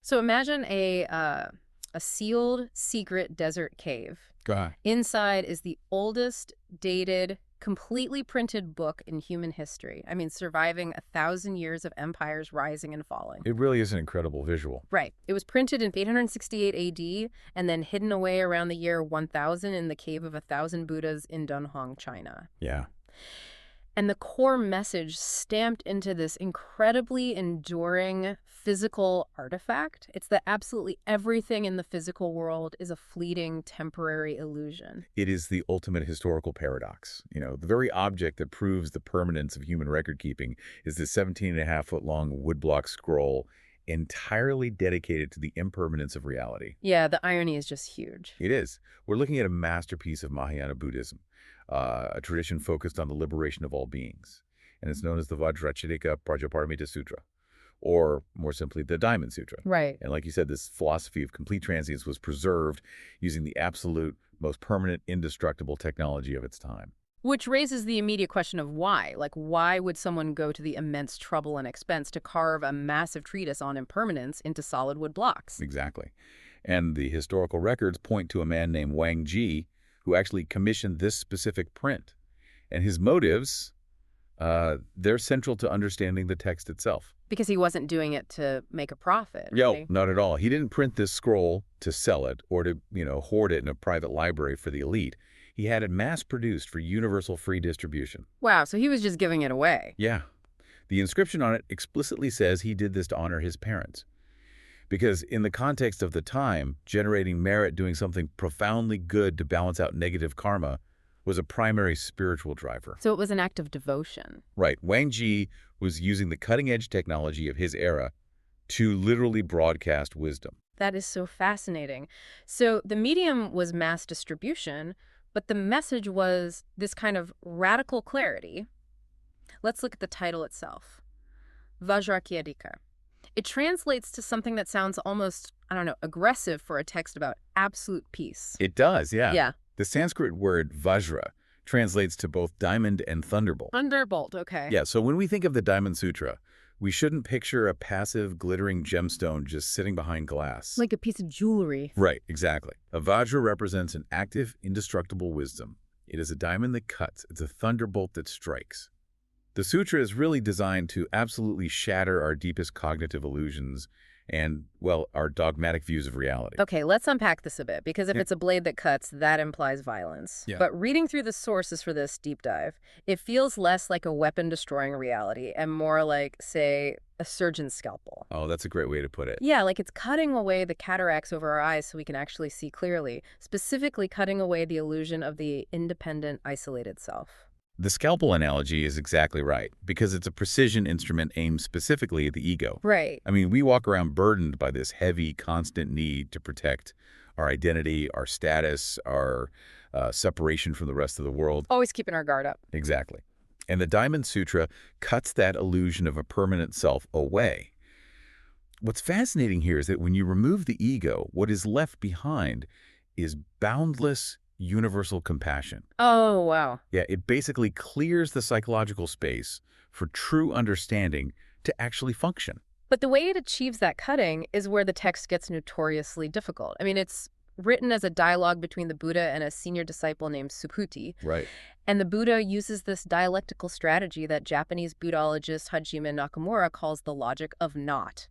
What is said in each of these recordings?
So imagine a sealed, secret desert cave. Inside is the oldest, dated, completely printed book in human history. I mean, surviving 1,000 years of empires rising and falling. It really is an incredible visual. Right. It was printed in 868 AD and then hidden away around the year 1000 in the Cave of 1,000 Buddhas in Dunhuang, China. Yeah. And the core message stamped into this incredibly enduring physical artifact, it's that absolutely everything in the physical world is a fleeting, temporary illusion. It is the ultimate historical paradox. You know, the very object that proves the permanence of human record-keeping is this 17.5-foot-long woodblock scroll entirely dedicated to the impermanence of reality. Yeah, the irony is just huge. It is. We're looking at a masterpiece of Mahayana Buddhism, a tradition focused on the liberation of all beings. And it's known as the Vajracchedikā Prajñāpāramitā Sūtra, or more simply, the Diamond Sutra. Right. And like you said, this philosophy of complete transience was preserved using the absolute, most permanent, indestructible technology of its time. Which raises the immediate question of why. Like, why would someone go to the immense trouble and expense to carve a massive treatise on impermanence into solid wood blocks? Exactly. And the historical records point to a man named Wang Ji who actually commissioned this specific print. And his motives, they're central to understanding the text itself. Because he wasn't doing it to make a profit. No, not at all. He didn't print this scroll to sell it or to, hoard it in a private library for the elite. He had it mass-produced for universal free distribution. Wow, so he was just giving it away. Yeah. The inscription on it explicitly says he did this to honor his parents. Because in the context of the time, generating merit, doing something profoundly good to balance out negative karma, was a primary spiritual driver. So it was an act of devotion. Right. Wang Ji was using the cutting-edge technology of his era to literally broadcast wisdom. That is so fascinating. So the medium was mass distribution, but the message was this kind of radical clarity. Let's look at the title itself. Vajracchedikā. It translates to something that sounds almost, aggressive for a text about absolute peace. It does, yeah. Yeah. The Sanskrit word Vajra translates to both diamond and thunderbolt. Thunderbolt, okay. Yeah, so when we think of the Diamond Sutra, we shouldn't picture a passive, glittering gemstone just sitting behind glass. Like a piece of jewelry. Right, exactly. A Vajra represents an active, indestructible wisdom. It is a diamond that cuts. It's a thunderbolt that strikes. The sutra is really designed to absolutely shatter our deepest cognitive illusions and, our dogmatic views of reality. Okay, let's unpack this a bit, because if it's a blade that cuts, that implies violence. Yeah. But reading through the sources for this deep dive, it feels less like a weapon destroying reality and more like, say, a surgeon's scalpel. Oh, that's a great way to put it. Yeah, like it's cutting away the cataracts over our eyes so we can actually see clearly, specifically cutting away the illusion of the independent, isolated self. The scalpel analogy is exactly right, because it's a precision instrument aimed specifically at the ego. Right. I mean, we walk around burdened by this heavy, constant need to protect our identity, our status, our separation from the rest of the world. Always keeping our guard up. Exactly. And the Diamond Sutra cuts that illusion of a permanent self away. What's fascinating here is that when you remove the ego, what is left behind is boundless, universal compassion. Oh, wow. Yeah, it basically clears the psychological space for true understanding to actually function. But the way it achieves that cutting is where the text gets notoriously difficult. I mean, it's written as a dialogue between the Buddha and a senior disciple named Subhuti. Right. And the Buddha uses this dialectical strategy that Japanese Buddhologist Hajime Nakamura calls the logic of not,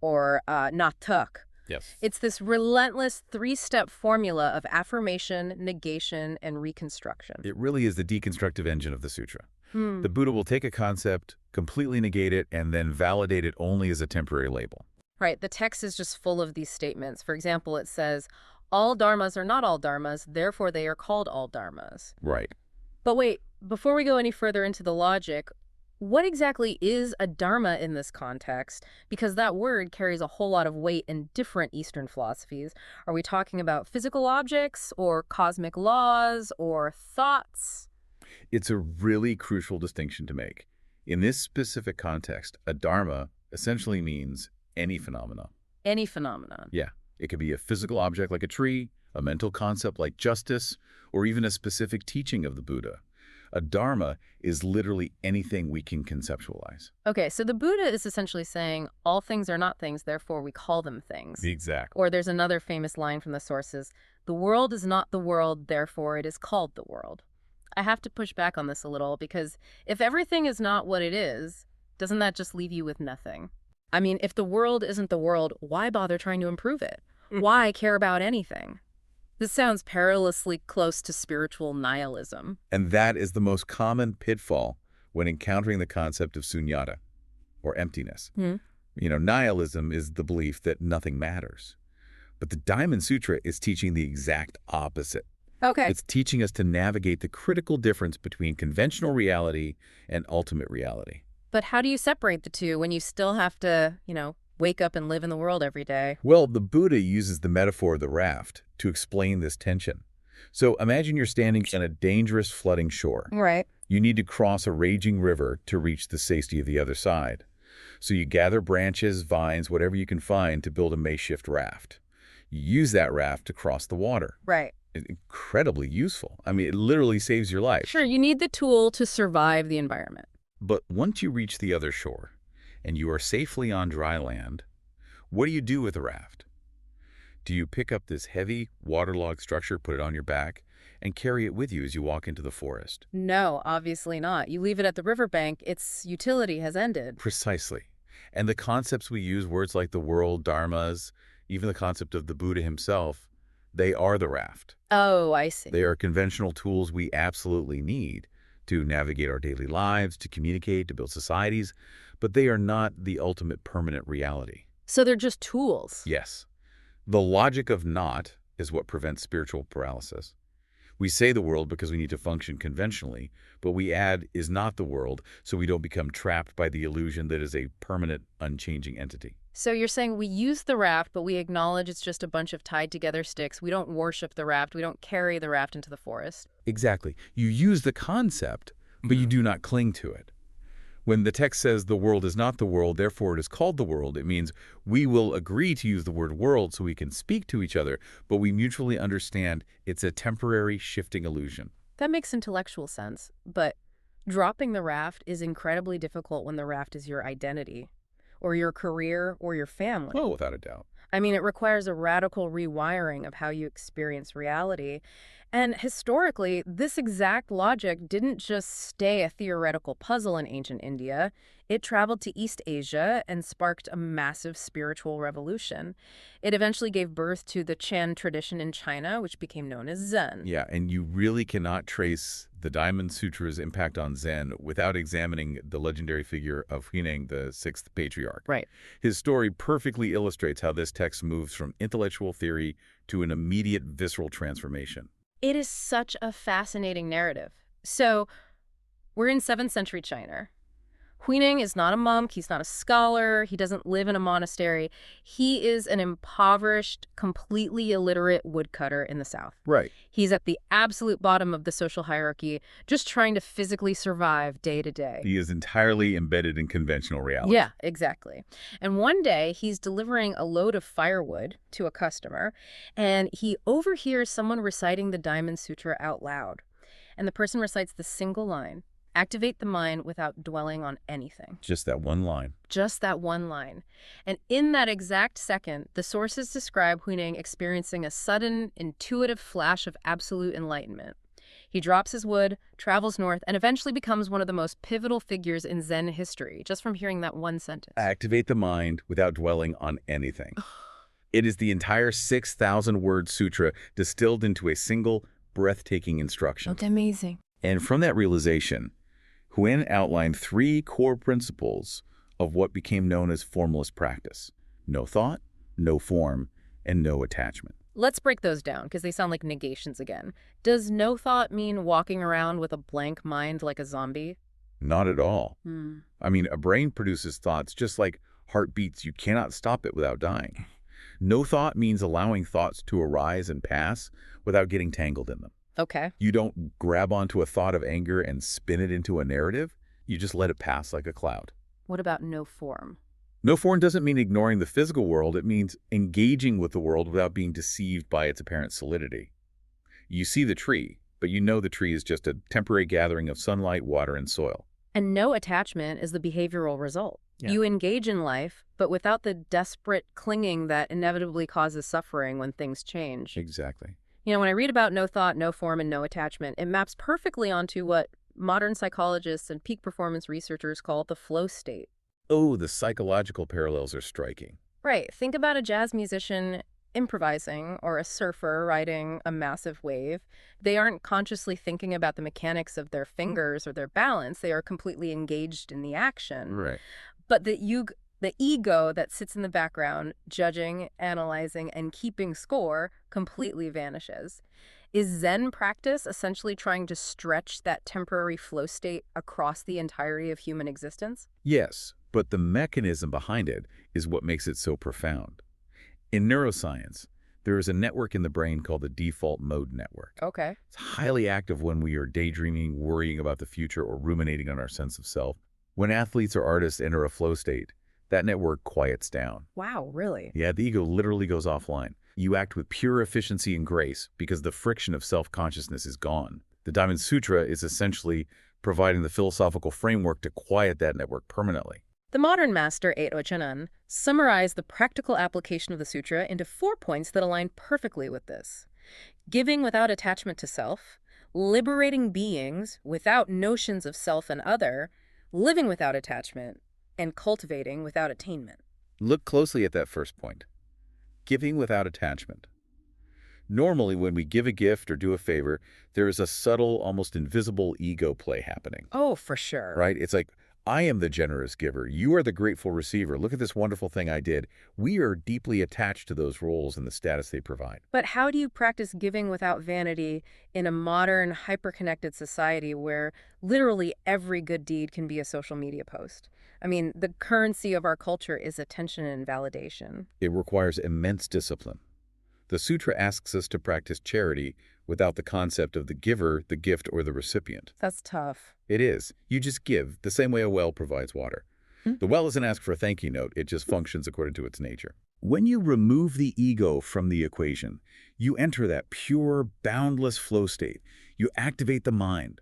or natuk. Yes. It's this relentless three-step formula of affirmation, negation, and reconstruction. It really is the deconstructive engine of the sutra. The Buddha will take a concept, completely negate it, and then validate it only as a temporary label. Right. The text is just full of these statements. For example, it says, all dharmas are not all dharmas, therefore they are called all dharmas. Right. But wait, before we go any further into the logic, what exactly is a dharma in this context? Because that word carries a whole lot of weight in different Eastern philosophies. Are we talking about physical objects or cosmic laws or thoughts? It's a really crucial distinction to make. In this specific context, a dharma essentially means any phenomena. Any phenomenon. Yeah. It could be a physical object like a tree, a mental concept like justice, or even a specific teaching of the Buddha. A dharma is literally anything we can conceptualize. Okay, so the Buddha is essentially saying all things are not things, therefore we call them things. Exactly. Or there's another famous line from the sources, the world is not the world, therefore it is called the world. I have to push back on this a little because if everything is not what it is, doesn't that just leave you with nothing? I mean, if the world isn't the world, why bother trying to improve it? Why care about anything? This sounds perilously close to spiritual nihilism. And that is the most common pitfall when encountering the concept of sunyata, or emptiness. Nihilism is the belief that nothing matters. But the Diamond Sutra is teaching the exact opposite. Okay. It's teaching us to navigate the critical difference between conventional reality and ultimate reality. But how do you separate the two when you still have to, wake up and live in the world every day? Well, the Buddha uses the metaphor of the raft to explain this tension. So imagine you're standing on a dangerous flooding shore. Right. You need to cross a raging river to reach the safety of the other side. So you gather branches, vines, whatever you can find to build a makeshift raft. You use that raft to cross the water. Right. It's incredibly useful. I mean, it literally saves your life. Sure, you need the tool to survive the environment. But once you reach the other shore and you are safely on dry land, what do you do with the raft? Do you pick up this heavy, waterlogged structure, put it on your back, and carry it with you as you walk into the forest? No, obviously not. You leave it at the riverbank, its utility has ended. Precisely. And the concepts we use, words like the world, dharmas, even the concept of the Buddha himself, they are the raft. Oh, I see. They are conventional tools we absolutely need to navigate our daily lives, to communicate, to build societies, but they are not the ultimate permanent reality. So they're just tools? Yes. The logic of not is what prevents spiritual paralysis. We say the world because we need to function conventionally, but we add is not the world so we don't become trapped by the illusion that is a permanent, unchanging entity. So you're saying we use the raft, but we acknowledge it's just a bunch of tied together sticks. We don't worship the raft. We don't carry the raft into the forest. Exactly. You use the concept, but you do not cling to it. When the text says the world is not the world, therefore it is called the world, it means we will agree to use the word world so we can speak to each other, but we mutually understand it's a temporary shifting illusion. That makes intellectual sense, but dropping the raft is incredibly difficult when the raft is your identity, or your career, or your family. Oh, without a doubt. I mean, it requires a radical rewiring of how you experience reality. And historically, this exact logic didn't just stay a theoretical puzzle in ancient India. It traveled to East Asia and sparked a massive spiritual revolution. It eventually gave birth to the Chan tradition in China, which became known as Zen. Yeah, and you really cannot trace the Diamond Sutra's impact on Zen without examining the legendary figure of Huineng, the sixth patriarch. Right. His story perfectly illustrates how this text moves from intellectual theory to an immediate visceral transformation. It is such a fascinating narrative. So, we're in 7th century China. Huineng is not a monk, he's not a scholar, he doesn't live in a monastery. He is an impoverished, completely illiterate woodcutter in the south. Right. He's at the absolute bottom of the social hierarchy, just trying to physically survive day to day. He is entirely embedded in conventional reality. Yeah, exactly. And one day, he's delivering a load of firewood to a customer, and he overhears someone reciting the Diamond Sutra out loud. And the person recites the single line, activate the mind without dwelling on anything. Just that one line. Just that one line. And in that exact second, the sources describe Huineng experiencing a sudden, intuitive flash of absolute enlightenment. He drops his wood, travels north, and eventually becomes one of the most pivotal figures in Zen history, just from hearing that one sentence. Activate the mind without dwelling on anything. It is the entire 6,000-word sutra distilled into a single, breathtaking instruction. That's amazing. And from that realization, Huyen outlined 3 core principles of what became known as formalist practice: no thought, no form, and no attachment. Let's break those down, because they sound like negations again. Does no thought mean walking around with a blank mind like a zombie? Not at all. I mean, a brain produces thoughts just like heartbeats. You cannot stop it without dying. No thought means allowing thoughts to arise and pass without getting tangled in them. Okay. You don't grab onto a thought of anger and spin it into a narrative. You just let it pass like a cloud. What about no form? No form doesn't mean ignoring the physical world. It means engaging with the world without being deceived by its apparent solidity. You see the tree, but you know the tree is just a temporary gathering of sunlight, water, and soil. And no attachment is the behavioral result. Yeah. You engage in life, but without the desperate clinging that inevitably causes suffering when things change. Exactly. You know, when I read about no thought, no form, and no attachment, it maps perfectly onto what modern psychologists and peak performance researchers call the flow state. Oh, the psychological parallels are striking. Right. Think about a jazz musician improvising or a surfer riding a massive wave. They aren't consciously thinking about the mechanics of their fingers or their balance. They are completely engaged in the action. Right. But the ego that sits in the background, judging, analyzing, and keeping score, completely vanishes. Is Zen practice essentially trying to stretch that temporary flow state across the entirety of human existence? Yes, but the mechanism behind it is what makes it so profound. In neuroscience, there is a network in the brain called the default mode network. Okay. It's highly active when we are daydreaming, worrying about the future, or ruminating on our sense of self. When athletes or artists enter a flow state, that network quiets down. Wow, really? Yeah, the ego literally goes offline. You act with pure efficiency and grace because the friction of self-consciousness is gone. The Diamond Sutra is essentially providing the philosophical framework to quiet that network permanently. The modern master, Eicho summarized the practical application of the sutra into 4 points that align perfectly with this. Giving without attachment to self, liberating beings without notions of self and other, living without attachment, and cultivating without attainment. Look closely at that first point. Giving without attachment. Normally, when we give a gift or do a favor, there is a subtle, almost invisible ego play happening. Oh, for sure. Right? It's like, I am the generous giver. You are the grateful receiver. Look at this wonderful thing I did. We are deeply attached to those roles and the status they provide. But how do you practice giving without vanity in a modern, hyper-connected society where literally every good deed can be a social media post? I mean, the currency of our culture is attention and validation. It requires immense discipline. The sutra asks us to practice charity without the concept of the giver, the gift, or the recipient. That's tough. It is. You just give, the same way a well provides water. The well doesn't ask for a thank you note. It just functions according to its nature. When you remove the ego from the equation, you enter that pure, boundless flow state. You activate the mind.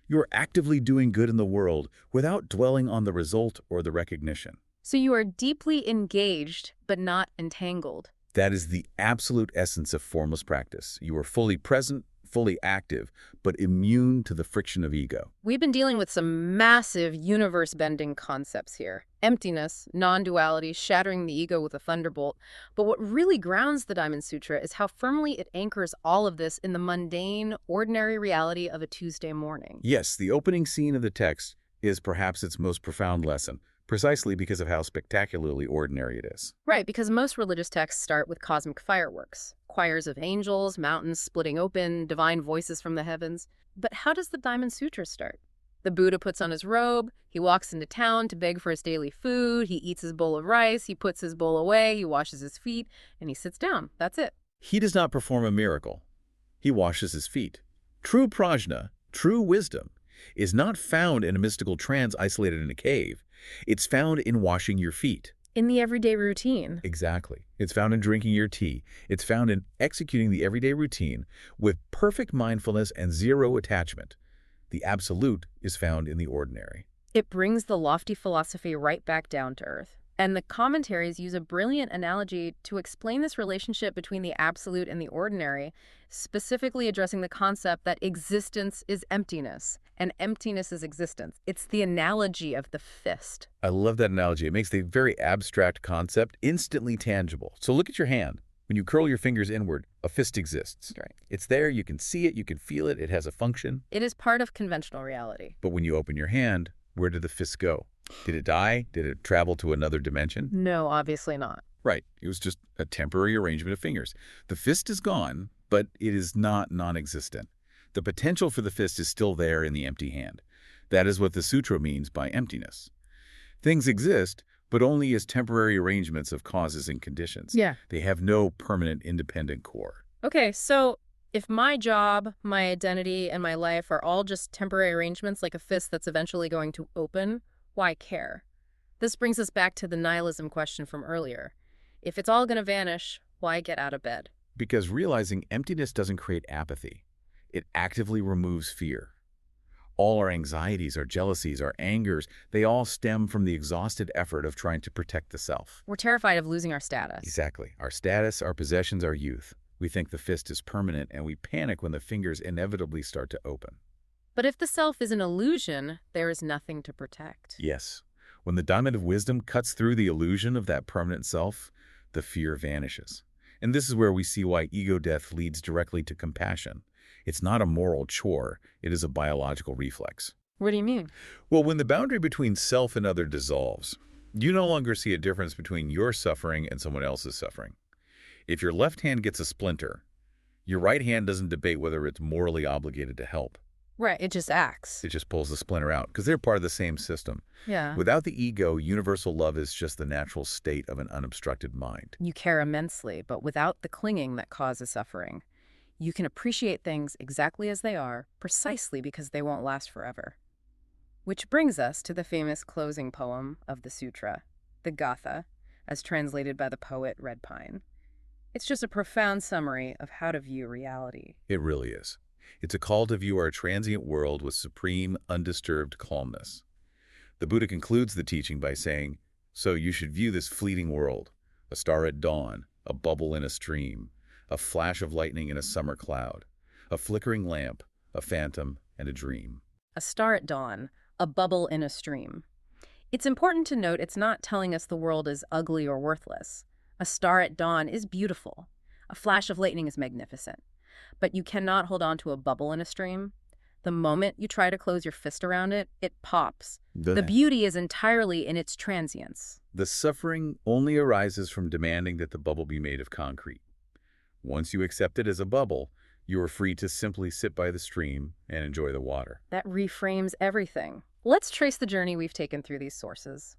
You're actively doing good in the world without dwelling on the result or the recognition. So you are deeply engaged, but not entangled. That is the absolute essence of formless practice. You are fully present, fully active, but immune to the friction of ego. We've been dealing with some massive universe-bending concepts here. Emptiness, non-duality, shattering the ego with a thunderbolt. But what really grounds the Diamond Sutra is how firmly it anchors all of this in the mundane, ordinary reality of a Tuesday morning. Yes, the opening scene of the text is perhaps its most profound lesson, precisely because of how spectacularly ordinary it is. Right, because most religious texts start with cosmic fireworks. Choirs of angels, mountains splitting open, divine voices from the heavens. But how does the Diamond Sutra start? The Buddha puts on his robe, he walks into town to beg for his daily food, he eats his bowl of rice, he puts his bowl away, he washes his feet, and he sits down. That's it. He does not perform a miracle. He washes his feet. True prajna, true wisdom, is not found in a mystical trance isolated in a cave. It's found in washing your feet. In the everyday routine. Exactly. It's found in drinking your tea. It's found in executing the everyday routine with perfect mindfulness and zero attachment. The absolute is found in the ordinary. It brings the lofty philosophy right back down to earth. And the commentaries use a brilliant analogy to explain this relationship between the absolute and the ordinary, specifically addressing the concept that existence is emptiness and emptiness is existence. It's the analogy of the fist. I love that analogy. It makes the very abstract concept instantly tangible. So look at your hand. When you curl your fingers inward, a fist exists. Right. It's there, you can see it, you can feel it, it has a function. It is part of conventional reality. But when you open your hand, where did the fist go? Did it die? Did it travel to another dimension? No, obviously not. Right. It was just a temporary arrangement of fingers. The fist is gone, but it is not non-existent. The potential for the fist is still there in the empty hand. That is what the sutra means by emptiness. Things exist, but only as temporary arrangements of causes and conditions. Yeah. They have no permanent independent core. Okay, so if my job, my identity, and my life are all just temporary arrangements like a fist that's eventually going to open, why care? This brings us back to the nihilism question from earlier. If it's all going to vanish, why get out of bed? Because realizing emptiness doesn't create apathy. It actively removes fear. All our anxieties, our jealousies, our angers, they all stem from the exhausted effort of trying to protect the self. We're terrified of losing our status. Exactly. Our status, our possessions, our youth. We think the fist is permanent, and we panic when the fingers inevitably start to open. But if the self is an illusion, there is nothing to protect. Yes. When the diamond of wisdom cuts through the illusion of that permanent self, the fear vanishes. And this is where we see why ego death leads directly to compassion. It's not a moral chore, it is a biological reflex. What do you mean? Well, when the boundary between self and other dissolves, you no longer see a difference between your suffering and someone else's suffering. If your left hand gets a splinter, your right hand doesn't debate whether it's morally obligated to help. Right, it just acts. It just pulls the splinter out, because they're part of the same system. Yeah. Without the ego, universal love is just the natural state of an unobstructed mind. You care immensely, but without the clinging that causes suffering. You can appreciate things exactly as they are, precisely because they won't last forever. Which brings us to the famous closing poem of the sutra, the Gatha, as translated by the poet Red Pine. It's just a profound summary of how to view reality. It really is. It's a call to view our transient world with supreme, undisturbed calmness. The Buddha concludes the teaching by saying, "So you should view this fleeting world, a star at dawn, a bubble in a stream, a flash of lightning in a summer cloud, a flickering lamp, a phantom, and a dream." A star at dawn, a bubble in a stream. It's important to note it's not telling us the world is ugly or worthless. A star at dawn is beautiful. A flash of lightning is magnificent. But you cannot hold on to a bubble in a stream. The moment you try to close your fist around it, it pops. The beauty is entirely in its transience. The suffering only arises from demanding that the bubble be made of concrete. Once you accept it as a bubble, you are free to simply sit by the stream and enjoy the water. That reframes everything. Let's trace the journey we've taken through these sources.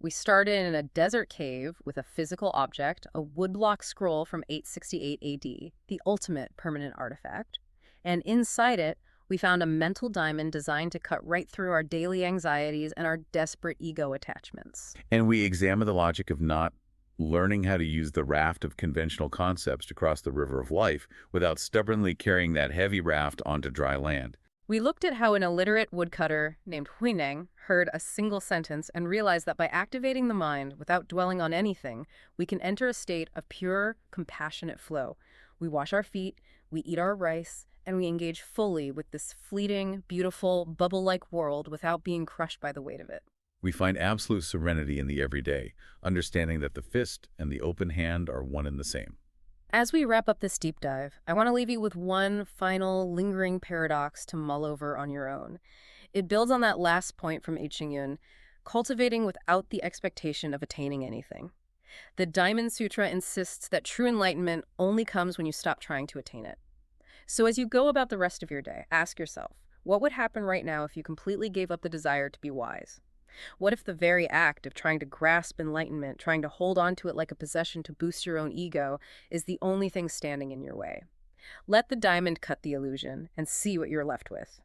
We started in a desert cave with a physical object, a woodblock scroll from 868 AD, the ultimate permanent artifact. And inside it, we found a mental diamond designed to cut right through our daily anxieties and our desperate ego attachments. And we examine the logic of not learning how to use the raft of conventional concepts to cross the river of life without stubbornly carrying that heavy raft onto dry land. We looked at how an illiterate woodcutter named Huineng heard a single sentence and realized that by activating the mind without dwelling on anything, we can enter a state of pure, compassionate flow. We wash our feet, we eat our rice, and we engage fully with this fleeting, beautiful, bubble-like world without being crushed by the weight of it. We find absolute serenity in the everyday, understanding that the fist and the open hand are one and the same. As we wrap up this deep dive, I want to leave you with one final lingering paradox to mull over on your own. It builds on that last point from I Ching Yun, cultivating without the expectation of attaining anything. The Diamond Sutra insists that true enlightenment only comes when you stop trying to attain it. So as you go about the rest of your day, ask yourself, what would happen right now if you completely gave up the desire to be wise? What if the very act of trying to grasp enlightenment, trying to hold on to it like a possession to boost your own ego, is the only thing standing in your way? Let the diamond cut the illusion and see what you're left with.